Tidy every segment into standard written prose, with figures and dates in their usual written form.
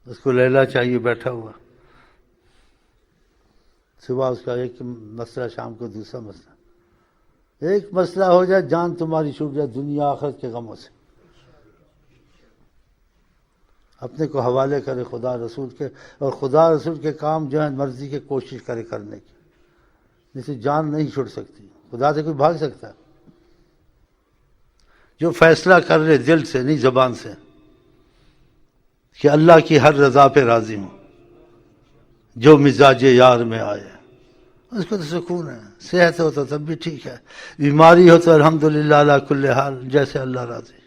اس کو لیلا چاہیے بیٹھا ہوا، صبح اس کا ایک مسئلہ، شام کو دوسرا مسئلہ، ایک مسئلہ ہو جائے جان تمہاری چھوٹ جائے دنیا آخرت کے غموں سے۔ اپنے کو حوالے کرے خدا رسول کے، اور خدا رسول کے کام جو ہے مرضی کے کوشش کرے کرنے کی، جسے جان نہیں چھوٹ سکتی، خدا سے کوئی بھاگ سکتا ہے؟ جو فیصلہ کر لے دل سے نہیں زبان سے کہ اللہ کی ہر رضا پہ راضی ہوں، جو مزاج یار میں آئے، اس کو تو سکون ہے۔ صحت ہو تو تب بھی ٹھیک ہے، بیماری ہو تو الحمدللہ علی کل حال، جیسے اللہ راضی،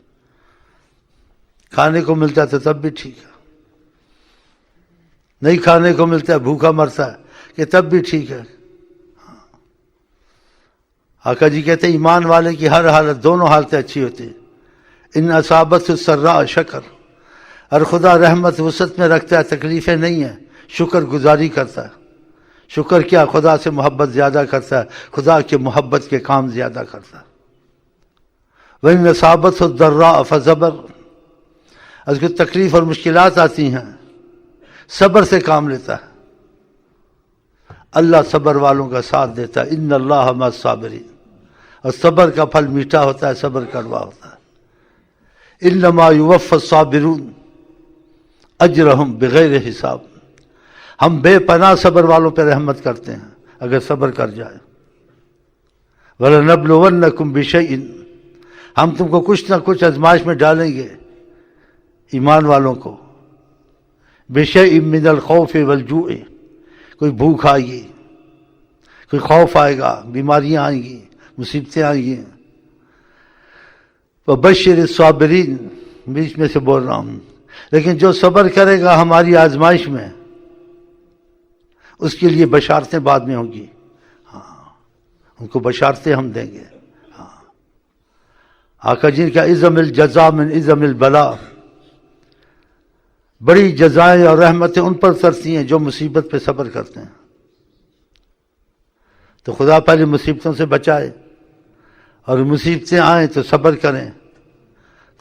کھانے کو ملتا ہے تو تب بھی ٹھیک ہے، نہیں کھانے کو ملتا ہے بھوکا مرتا ہے کہ تب بھی ٹھیک ہے۔ آقا جی کہتے ہیں ایمان والے کی ہر حالت، دونوں حالتیں اچھی ہوتی ہیں۔ ان اصابت السراء شکر، اور خدا رحمت وسعت میں رکھتا ہے، تکلیفیں نہیں ہیں، شکر گزاری کرتا ہے۔ شکر کیا؟ خدا سے محبت زیادہ کرتا ہے، خدا کے محبت کے کام زیادہ کرتا ہے۔ وَإِنْ أَصَابَتْهُ الضَّرَّاءُ فَصَبَرَ، اس کو تکلیف اور مشکلات آتی ہیں، صبر سے کام لیتا ہے۔ اللہ صبر والوں کا ساتھ دیتا ہے، ان اللہ مع الصابرین، اور صبر کا پھل میٹھا ہوتا ہے، صبر کڑوا ہوتا ہے۔ انما یوفی الصابرون اجرہم بغیر حساب، ہم بے پناہ صبر والوں پہ رحمت کرتے ہیں اگر صبر کر جائے۔ وَلَنَبْلُوَنَّكُمْ بِشَيْءٍ، ہم تم کو کچھ نہ کچھ آزمائش میں ڈالیں گے ایمان والوں کو۔ بِشَيْءٍ مِّنَ الْخَوْفِ وَالْجُوعِ، کوئی بھوک آئے گی، کوئی خوف آئے گا، بیماریاں آئیں گی، مصیبتیں آئیں گی۔ وَبَشِّرِ الصَّابِرِينَ، بیچ میں سے بول رہا ہوں، لیکن جو صبر کرے گا ہماری آزمائش میں، اس کے لیے بشارتیں بعد میں ہوں گی۔ ہاں، ان کو بشارتیں ہم دیں گے۔ ہاں، آقا جن کا عظم الجزا من عظم البلا، بڑی جزائیں اور رحمتیں ان پر اترتی ہیں جو مصیبت پہ صبر کرتے ہیں۔ تو خدا پہلے مصیبتوں سے بچائے، اور مصیبتیں آئیں تو صبر کریں،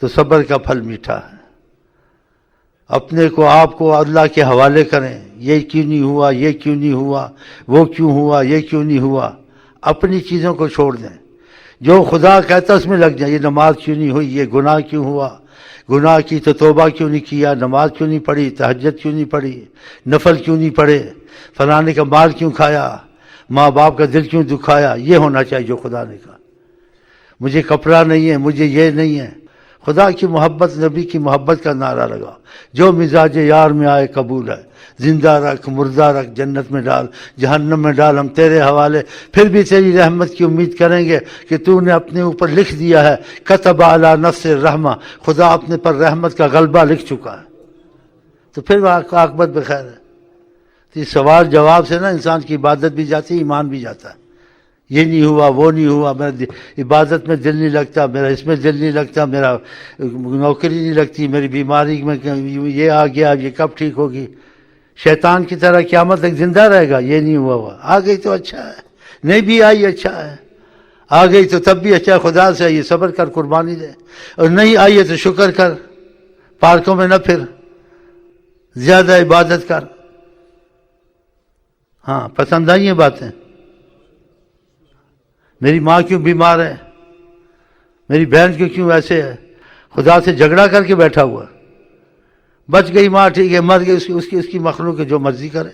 تو صبر کا پھل میٹھا ہے۔ اپنے کو آپ کو اللہ کے حوالے کریں، یہ کیوں نہیں ہوا، یہ کیوں نہیں ہوا، وہ کیوں ہوا، یہ کیوں نہیں ہوا، اپنی چیزوں کو چھوڑ دیں، جو خدا کہتا اس میں لگ جائیں۔ یہ نماز کیوں نہیں ہوئی، یہ گناہ کیوں ہوا، گناہ کی تو توبہ کیوں نہیں کیا، نماز کیوں نہیں پڑھی، تہجد کیوں نہیں پڑھی، نفل کیوں نہیں پڑھے، فلانے کا مال کیوں کھایا، ماں باپ کا دل کیوں دکھایا۔ یہ ہونا چاہیے جو خدا نے کہا۔ مجھے کپڑا نہیں ہے، مجھے یہ نہیں ہے، خدا کی محبت، نبی کی محبت کا نعرہ لگا، جو مزاج یار میں آئے قبول ہے، زندہ رکھ، مردہ رکھ، جنت میں ڈال، جہنم میں ڈال، ہم تیرے حوالے، پھر بھی تیری رحمت کی امید کریں گے کہ تو نے اپنے اوپر لکھ دیا ہے، کتب علی نفس الرحمہ، خدا اپنے پر رحمت کا غلبہ لکھ چکا ہے، تو پھر عاقبت بخیر ہے۔ تو یہ سوال جواب سے نا انسان کی عبادت بھی جاتی ہے، ایمان بھی جاتا ہے۔ یہ نہیں ہوا، وہ نہیں ہوا، میرا عبادت میں دل نہیں لگتا، میرا اس میں دل نہیں لگتا، میرا نوکری نہیں لگتی، میری بیماری میں یہ آ گیا، یہ کب ٹھیک ہوگی۔ شیطان کی طرح قیامت تک زندہ رہے گا، یہ نہیں ہوا، آ گئی تو اچھا ہے، نہیں بھی آئی اچھا ہے، آ گئی تو تب بھی اچھا ہے، خدا سے یہ صبر کر، قربانی دے، اور نہیں آئی ہے تو شکر کر، پارکوں میں نہ پھر، زیادہ عبادت کر۔ ہاں، پسند آئی ہیں باتیں؟ میری ماں کیوں بیمار ہے، میری بہن کیوں ایسے ہے، خدا سے جھگڑا کر کے بیٹھا ہوا، بچ گئی ماں ٹھیک ہے، مر گئی، اس کی مخلوق ہے، جو مرضی کرے،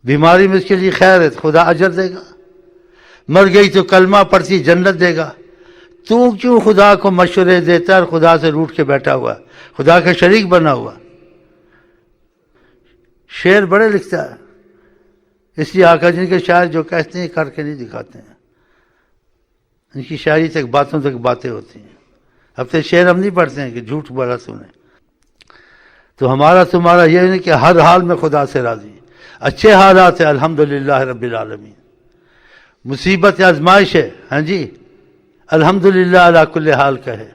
بیماری میں اس کے لیے خیر ہے، خدا اجر دے گا، مر گئی تو کلمہ پڑھتی جنت دے گا۔ تو کیوں خدا کو مشورے دیتا ہے اور خدا سے روٹھ کے بیٹھا ہوا، خدا کا شریک بنا ہوا؟ شعر بڑے لکھتا ہے، اس لیے آقا جن کے شاعر جو کہتے ہیں کر کے نہیں دکھاتے ہیں، ان کی شاعری تک باتوں تک باتیں ہوتی ہیں۔ اب تو شعر ہم نہیں پڑھتے ہیں کہ جھوٹ بولا تو نے۔ تو ہمارا تمہارا یہ نہیں کہ ہر حال میں خدا سے راضی، اچھے حالات ہیں الحمدللہ رب العالمین، مصیبت یا آزمائش ہے، ہاں جی، الحمدللہ علی کل حال کہے،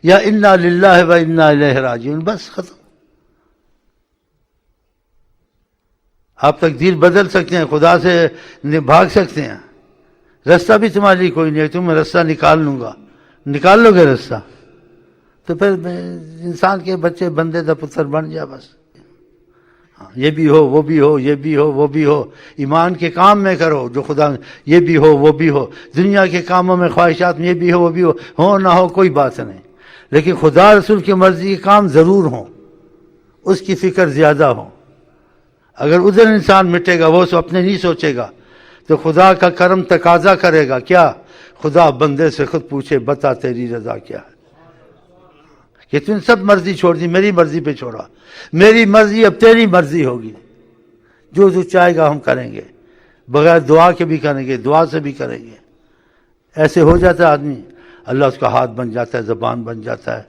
یا انا للہ و انا الیہ راجعون، بس ختم۔ آپ تقدیر بدل سکتے ہیں، خدا سے بھاگ سکتے ہیں، رستہ بھی تمہارے لیے کوئی نہیں ہے، تم رستہ نکال لوں گا، نکال لو گے رستہ؟ تو پھر انسان کے بچے بندے دا پتر بن جا بس. یہ بھی ہو وہ بھی ہو، یہ بھی ہو وہ بھی ہو. ایمان کے کام میں کرو جو خدا، یہ بھی ہو وہ بھی ہو. دنیا کے کاموں میں خواہشات میں یہ بھی ہو وہ بھی ہو نہ ہو کوئی بات نہیں، لیکن خدا رسول کی مرضی کے کام ضرور ہوں، اس کی فکر زیادہ ہو. اگر ادھر انسان مٹے گا، وہ اپنے نہیں سوچے گا، تو خدا کا کرم تقاضا کرے گا کیا؟ خدا بندے سے خود پوچھے بتا تیری رضا کیا ہے، کہ تم سب مرضی چھوڑ دی، میری مرضی پہ چھوڑا. میری مرضی اب تیری مرضی ہوگی، جو تو چاہے گا ہم کریں گے، بغیر دعا کے بھی کریں گے، دعا سے بھی کریں گے. ایسے ہو جاتا ہے آدمی، اللہ اس کا ہاتھ بن جاتا ہے، زبان بن جاتا ہے،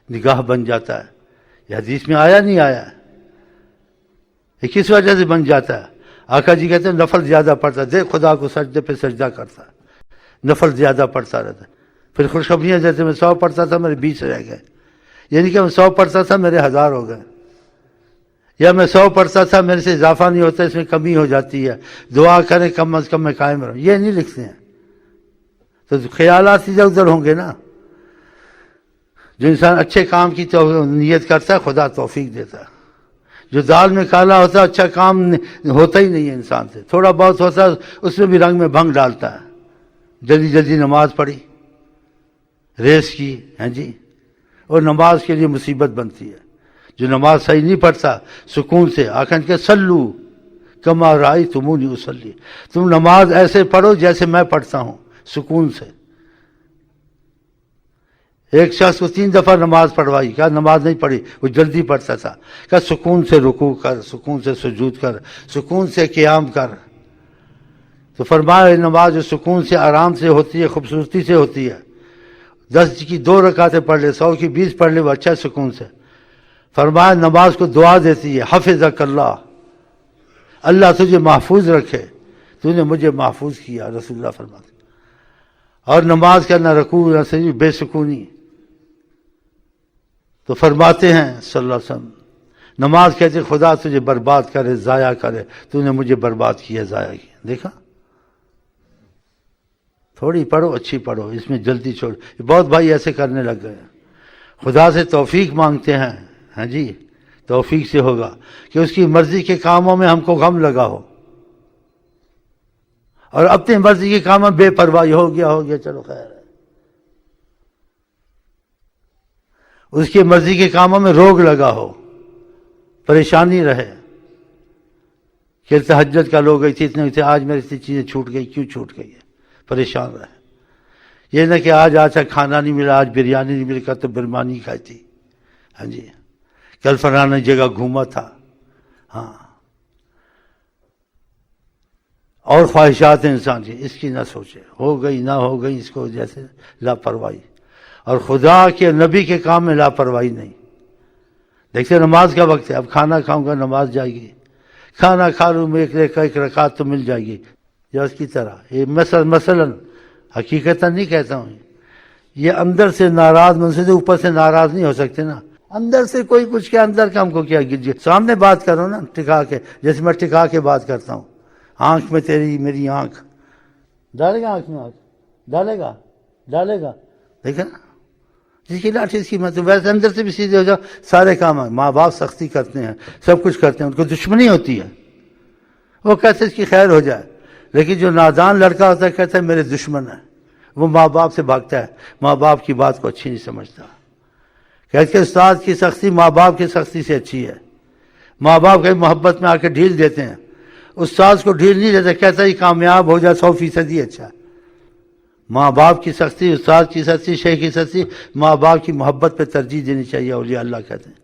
نگاہ بن جاتا ہے. یہ حدیث میں آیا نہیں آیا ہے؟ یہ کس وجہ سے بن جاتا ہے؟ آقا جی کہتے ہیں نفل زیادہ پڑتا ہے، دیکھ خدا کو سجدے پہ سجدہ کرتا ہے، نفل زیادہ پڑتا رہتا ہے. پھر خوشخبریاں جیسے میں 100 پڑھتا تھا میرے 20 رہ گئے، یعنی کہ میں 100 پڑھتا تھا میرے 1000 ہو گئے، یا میں 100 پڑھتا تھا میرے سے اضافہ نہیں ہوتا، اس میں کمی ہو جاتی ہے. دعا کریں کم از کم میں قائم رہوں، یہ نہیں لکھتے ہیں. تو خیالات ادھر ادھر ہوں گے نا. جو انسان اچھے کام کی نیت کرتا ہے خدا توفیق دیتا ہے. جو دال میں کالا ہوتا ہے اچھا کام ہوتا ہی نہیں ہے انسان سے، تھوڑا بہت ہوتا ہے اس میں بھی رنگ میں بھنگ ڈالتا ہے. جلدی جلدی نماز پڑھی، ریس کی، ہیں جی، اور نماز کے لیے مصیبت بنتی ہے. جو نماز صحیح نہیں پڑھتا سکون سے، آخر کہ سلو کما رأیتمونی اصلی، تم نماز ایسے پڑھو جیسے میں پڑھتا ہوں، سکون سے. ایک شخص کو 3 دفعہ نماز پڑھوائی، کیا نماز نہیں پڑھی، وہ جلدی پڑھتا تھا. کہا سکون سے رکوع کر، سکون سے سجود کر، سکون سے قیام کر. تو فرمایا نماز جو سکون سے آرام سے ہوتی ہے، خوبصورتی سے ہوتی ہے. 10 کی 2 رکعتیں پڑھ لے، 100 کی 20 پڑھ لے، وہ اچھا سکون سے. فرمایا نماز کو دعا دیتی ہے، حفظک اللہ، اللہ تجھے محفوظ رکھے، تو نے مجھے محفوظ کیا، رسول اللہ فرماتے. اور نماز کا نہ رکوع نہ سجود، بے سکونی. تو فرماتے ہیں صلی اللہ علیہ وسلم، نماز کہتے خدا تجھے برباد کرے، ضائع کرے، تو نے مجھے برباد کیا، ضائع کیا. دیکھا، تھوڑی پڑھو، اچھی پڑھو، اس میں جلدی چھوڑ. بہت بھائی ایسے کرنے لگ گئے. خدا سے توفیق مانگتے ہیں، ہاں جی، توفیق سے ہوگا کہ اس کی مرضی کے کاموں میں ہم کو غم لگا ہو، اور اپنی مرضی کے کاموں میں بے پرواہی، ہو گیا چلو خیر ہے. اس کی مرضی کے کاموں میں روگ لگا ہو، پریشانی رہے کہ تہجد کا لوگ گئی تھی اتنے تھے، آج میری اتنی چیزیں چھوٹ گئی، کیوں چھوٹ گئی ہے، پریشان رہے. یہ نہ کہ آج اچھا کھانا نہیں ملا، آج بریانی نہیں ملی، تو برمانی کھائی تھی، ہاں جی، کل فلاں جگہ گھوما تھا. ہاں، اور خواہشات انسان کی، اس کی نہ سوچے، ہو گئی نہ ہو گئی، اس کو جیسے لاپرواہی. اور خدا کے نبی کے کام میں لاپرواہی نہیں. دیکھتے نماز کا وقت ہے، اب کھانا کھاؤں گا نماز جائے گی، کھانا کھا لوں میں ایک رکعت تو مل جائے گی، یا اس کی طرح. یہ مثلاً حقیقتاً نہیں کہتا ہوں، یہ اندر سے ناراض من سے اوپر سے ناراض نہیں ہو سکتے نا. اندر سے کوئی کچھ کیا، اندر کا ہم کو کیا، سامنے بات کرو نا ٹکا کے، جیسے میں ٹکا کے بات کرتا ہوں. آنکھ میں تیری میری آنکھ، ڈالے گا آنکھ میں آنکھ، ڈالے گا، دیکھا نا، جس کی لاٹھی اس کی مت. ویسے اندر سے بھی سیدھے ہو جاؤ، سارے کام ہیں. ماں باپ سختی کرتے ہیں، سب کچھ کرتے ہیں، ان کو دشمنی ہوتی ہے، وہ کہتے اس کی خیر ہو جائے. لیکن جو نادان لڑکا ہوتا ہے کہتا ہے میرے دشمن ہے، وہ ماں باپ سے بھاگتا ہے، ماں باپ کی بات کو اچھی نہیں سمجھتا. کہتے ہیں استاد کی سختی ماں باپ کی سختی سے اچھی ہے. ماں باپ کی محبت میں آ کے ڈھیل دیتے ہیں، استاد کو ڈھیل نہیں دیتے، کہتا ہے کامیاب ہو جائے 100% اچھا. ماں باپ کی سختی، استاد کی سختی، شیخ کی سختی، ماں باپ کی محبت پہ ترجیح دینی چاہیے، اولیاء اللہ کہتے ہیں.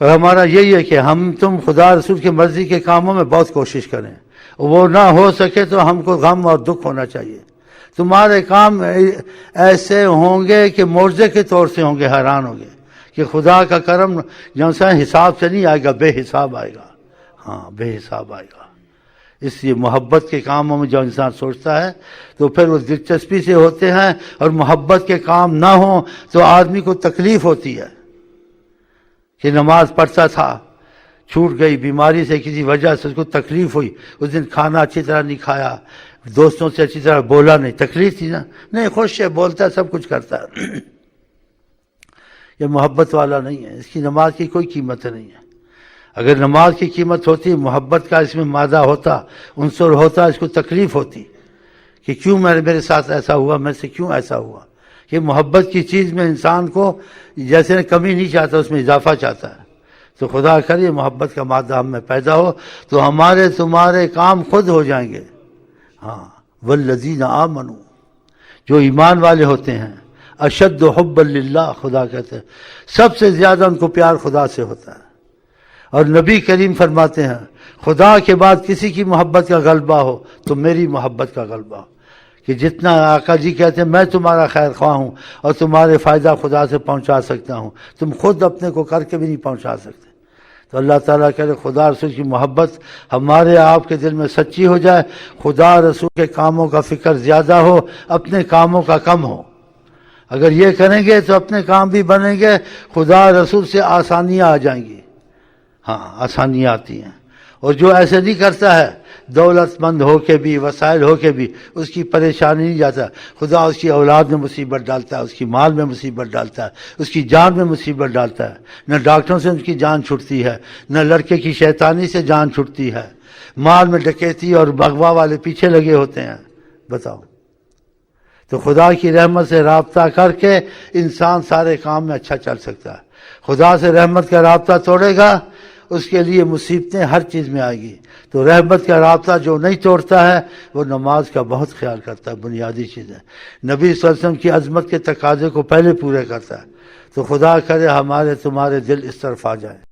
اور ہمارا یہی ہے کہ ہم تم خدا رسول کی مرضی کے کاموں میں بہت کوشش کریں. وہ نہ ہو سکے تو ہم کو غم اور دکھ ہونا چاہیے. تمہارے کام ایسے ہوں گے کہ معجزے کے طور سے ہوں گے، حیران ہوں گے کہ خدا کا کرم جو حساب سے نہیں آئے گا، بے حساب آئے گا. ہاں، بے حساب آئے گا. اس لیے محبت کے کاموں میں جو انسان سوچتا ہے تو پھر وہ دلچسپی سے ہوتے ہیں، اور محبت کے کام نہ ہوں تو آدمی کو تکلیف ہوتی ہے کہ نماز پڑھتا تھا، چھوٹ گئی، بیماری سے کسی وجہ سے اس کو تکلیف ہوئی، اس دن کھانا اچھی طرح نہیں کھایا، دوستوں سے اچھی طرح بولا نہیں، تکلیف تھی نا. نہیں، خوش ہے، بولتا ہے، سب کچھ کرتا ہے. یہ محبت والا نہیں ہے، اس کی نماز کی کوئی قیمت نہیں ہے۔ اگر نماز کی قیمت ہوتی، محبت کا اس میں مادہ ہوتا، عنصر ہوتا، اس کو تکلیف ہوتی کہ کیوں میرے ساتھ ایسا ہوا، میں سے کیوں ایسا ہوا۔ کہ محبت کی چیز میں انسان کو جیسے کمی نہیں چاہتا، اس میں اضافہ چاہتا ہے۔ تو خدا کرے محبت کا مادہ ہم میں پیدا ہو تو ہمارے تمہارے کام خود ہو جائیں گے۔ ہاں، والذین آمنوا، جو ایمان والے ہوتے ہیں، اشد حبا للہ، خدا کہتے ہیں سب سے زیادہ ان کو پیار خدا سے ہوتا ہے۔ اور نبی کریم فرماتے ہیں خدا کے بعد کسی کی محبت کا غلبہ ہو تو میری محبت کا غلبہ ہو، کہ جتنا آقا جی کہتے ہیں میں تمہارا خیر خواہ ہوں اور تمہارے فائدہ خدا سے پہنچا سکتا ہوں، تم خود اپنے کو کر کے بھی نہیں پہنچا سکتے۔ تو اللہ تعالیٰ کہے خدا رسول کی محبت ہمارے آپ کے دل میں سچی ہو جائے، خدا رسول کے کاموں کا فکر زیادہ ہو، اپنے کاموں کا کم ہو۔ اگر یہ کریں گے تو اپنے کام بھی بنیں گے، خدا رسول سے آسانیاں آ جائیں گی۔ ہاں، آسانیاں آتی ہیں۔ اور جو ایسے نہیں کرتا ہے، دولت مند ہو کے بھی، وسائل ہو کے بھی، اس کی پریشانی نہیں جاتا، خدا اس کی اولاد میں مصیبت ڈالتا ہے، اس کی مال میں مصیبت ڈالتا ہے، اس کی جان میں مصیبت ڈالتا ہے۔ نہ ڈاکٹروں سے ان کی جان چھٹتی ہے، نہ لڑکے کی شیطانی سے جان چھٹتی ہے، مال میں ڈکیتی اور بغوا والے پیچھے لگے ہوتے ہیں۔ بتاؤ، تو خدا کی رحمت سے رابطہ کر کے انسان سارے کام میں اچھا چل سکتا ہے۔ خدا سے رحمت کا رابطہ توڑے گا، اس کے لیے مصیبتیں ہر چیز میں آئے گی۔ تو رحمت کا رابطہ جو نہیں توڑتا ہے وہ نماز کا بہت خیال کرتا ہے، بنیادی چیز ہے۔ نبی صلی اللہ علیہ وسلم کی عظمت کے تقاضے کو پہلے پورے کرتا ہے۔ تو خدا کرے ہمارے تمہارے دل اس طرف آ جائیں۔